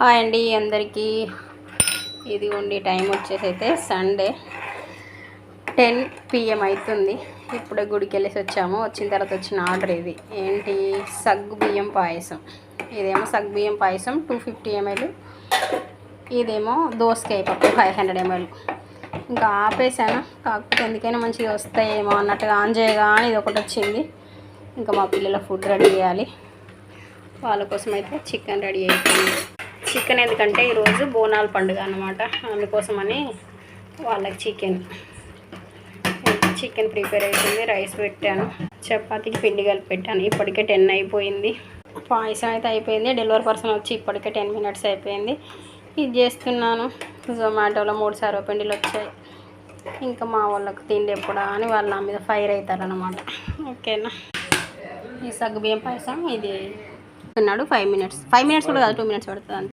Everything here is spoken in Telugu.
హాయ్ అండి అందరికీ. ఇది ఉండి టైం వచ్చేసి అయితే సండే 10 PM అవుతుంది. ఇప్పుడే గుడికి వెళ్ళేసి వచ్చాము. వచ్చిన తర్వాత వచ్చిన ఆర్డర్ ఇది ఏంటి, సగ్గు బియ్యం పాయసం. ఇదేమో సగ్గు బియ్యం పాయసం 250 ml, ఇదేమో దోసకాయ పప్పు 500 ml. ఇంకా ఆపేసాను, కాకపోతే ఎందుకైనా మంచిగా వస్తాయేమో అన్నట్టుగా ఆన్ చేయగానే ఇది ఒకటి వచ్చింది. ఇంకా మా పిల్లల ఫుడ్ రెడీ చేయాలి. వాళ్ళ కోసం అయితే చికెన్ రెడీ అయిపోయింది. చికెన్ ఎందుకంటే ఈరోజు బోనాల పండుగ అన్నమాట, అందుకోసమని వాళ్ళకి చికెన్ ప్రిపేర్ అయిపోయింది. రైస్ పెట్టాను, చపాతీకి పిండి కలిపి పెట్టాను. ఇప్పటికే 10 అయిపోయింది. పాయసం అయితే అయిపోయింది. డెలివరీ పర్సన్ వచ్చి ఇప్పటికే 10 minutes అయిపోయింది. ఇది చేస్తున్నాను. జొమాటోలో 3 సర్వపిండిలు వచ్చాయి. ఇంకా మా వాళ్ళకి తిండి ఎప్పుడా అని వాళ్ళు నా మీద ఫైర్ అవుతారనమాట. ఓకేనా. ఈ సగ్గు బియ్యం పాయసం ఇది తిన్నాడు 5 minutes కూడా కాదు, 2 minutes పడుతుంది.